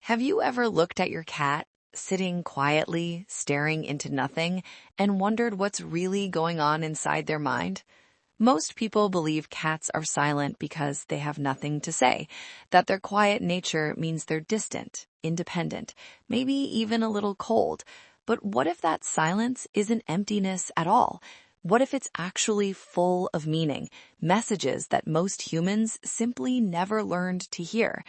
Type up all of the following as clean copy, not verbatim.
Have you ever looked at your cat sitting quietly, staring into nothing, and wondered what's really going on inside their mind? Most people believe cats are silent because they have nothing to say, that their quiet nature means they're distant, independent, maybe even a little cold. But what if that silence isn't emptiness at all? What if it's actually full of meaning, messages that most humans simply never learned to hear?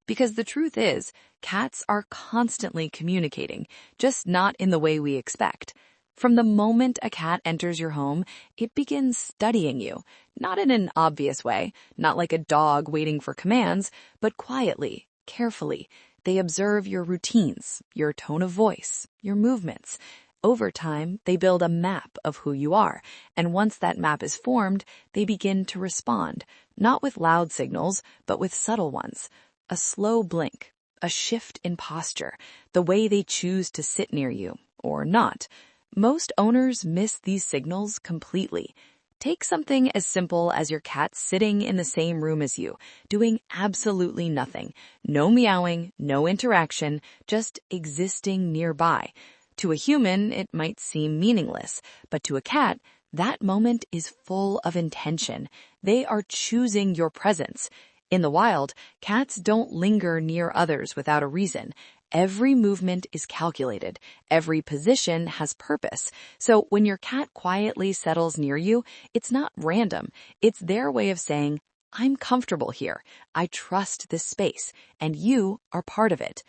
Because the truth is, cats are constantly communicating, just not in the way we expect. From the moment a cat enters your home, it begins studying you, not in an obvious way, not like a dog waiting for commands, but quietly, carefully. They observe your routines, your tone of voice, your movements. Over time, they build a map of who you are, and once that map is formed, they begin to respond, not with loud signals, but with subtle ones. A slow blink, a shift in posture, the way they choose to sit near you, or not. Most owners miss these signals completely. Take something as simple as your cat sitting in the same room as you, doing absolutely nothing. No meowing, no interaction, just existing nearby. To a human, it might seem meaningless, but to a cat, that moment is full of intention. They are choosing your presence. In the wild, cats don't linger near others without a reason. Every movement is calculated. Every position has purpose. So when your cat quietly settles near you, it's not random. It's their way of saying, I'm comfortable here. I trust this space, and you are part of it.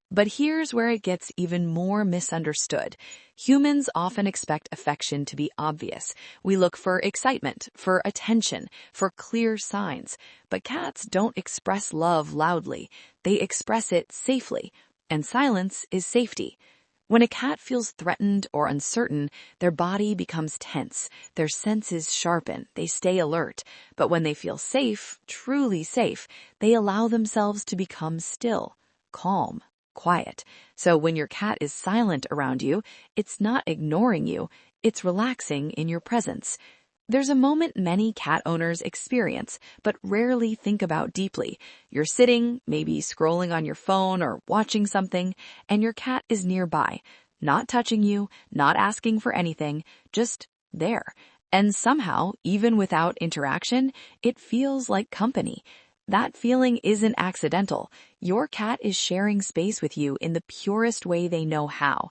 But here's where it gets even more misunderstood. Humans often expect affection to be obvious. We look for excitement, for attention, for clear signs. But cats don't express love loudly. They express it safely. And silence is safety. When a cat feels threatened or uncertain, their body becomes tense. Their senses sharpen. They stay alert. But when they feel safe, truly safe, they allow themselves to become still, calm, quiet. So when your cat is silent around you, it's not ignoring you, it's relaxing in your presence. There's a moment many cat owners experience, but rarely think about deeply. You're sitting, maybe scrolling on your phone or watching something, and your cat is nearby, not touching you, not asking for anything, just there. And somehow, even without interaction, it feels like company. That feeling isn't accidental. Your cat is sharing space with you in the purest way they know how.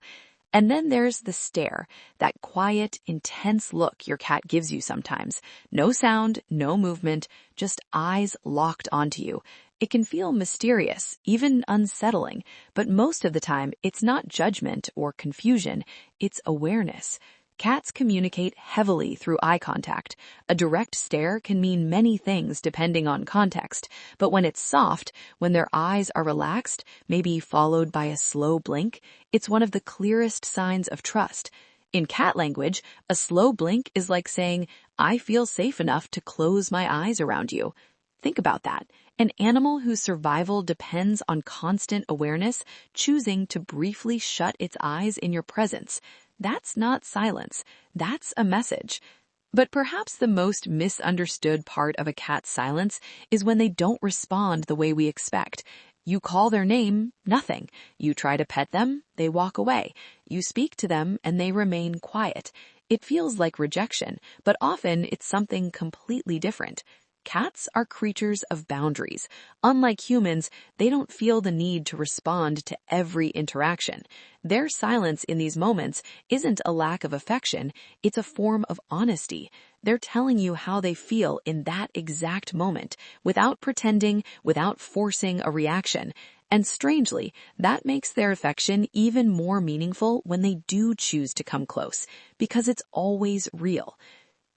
And then there's the stare, that quiet, intense look your cat gives you sometimes. No sound, no movement, just eyes locked onto you. It can feel mysterious, even unsettling, but most of the time it's not judgment or confusion, it's awareness. Cats communicate heavily through eye contact. A direct stare can mean many things depending on context, but when it's soft, when their eyes are relaxed, maybe followed by a slow blink, it's one of the clearest signs of trust. In cat language, a slow blink is like saying, I feel safe enough to close my eyes around you. Think about that. An animal whose survival depends on constant awareness, choosing to briefly shut its eyes in your presence. That's not silence. That's a message. But perhaps the most misunderstood part of a cat's silence is when they don't respond the way we expect. You call their name, nothing. You try to pet them, they walk away. You speak to them, and they remain quiet. It feels like rejection, but often it's something completely different. Cats are creatures of boundaries. Unlike humans, they don't feel the need to respond to every interaction. Their silence in these moments isn't a lack of affection, it's a form of honesty. They're telling you how they feel in that exact moment, without pretending, without forcing a reaction. And strangely, that makes their affection even more meaningful when they do choose to come close, because it's always real.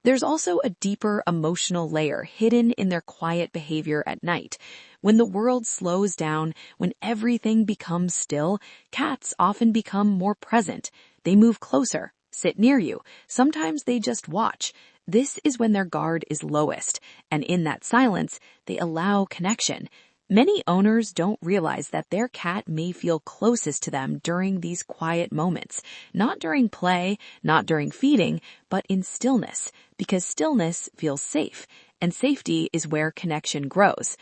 There's also a deeper emotional layer hidden in their quiet behavior at night. When the world slows down, when everything becomes still, cats often become more present. They move closer, sit near you. Sometimes they just watch. This is when their guard is lowest, and in that silence, they allow connection. Many owners don't realize that their cat may feel closest to them during these quiet moments, not during play, not during feeding, but in stillness, because stillness feels safe, and safety is where connection grows.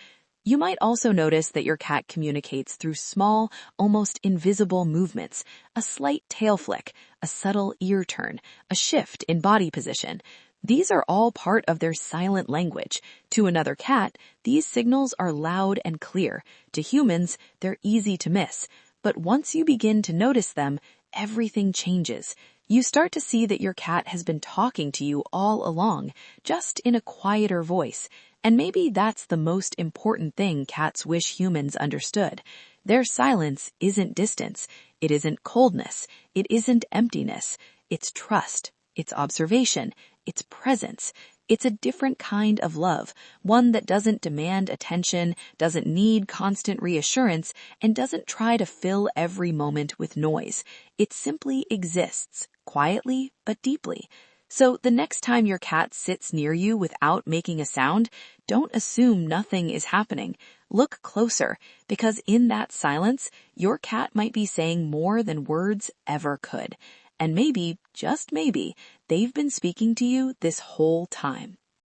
You might also notice that your cat communicates through small, almost invisible movements, a slight tail flick, a subtle ear turn, a shift in body position. These are all part of their silent language. To another cat, these signals are loud and clear. To humans, they're easy to miss. But once you begin to notice them, everything changes. You start to see that your cat has been talking to you all along, just in a quieter voice. And maybe that's the most important thing cats wish humans understood. Their silence isn't distance. It isn't coldness. It isn't emptiness. It's trust. It's observation. It's presence. It's a different kind of love, one that doesn't demand attention, doesn't need constant reassurance, and doesn't try to fill every moment with noise. It simply exists, quietly but deeply. So the next time your cat sits near you without making a sound, don't assume nothing is happening. Look closer, because in that silence, your cat might be saying more than words ever could. And maybe, just maybe, they've been speaking to you this whole time.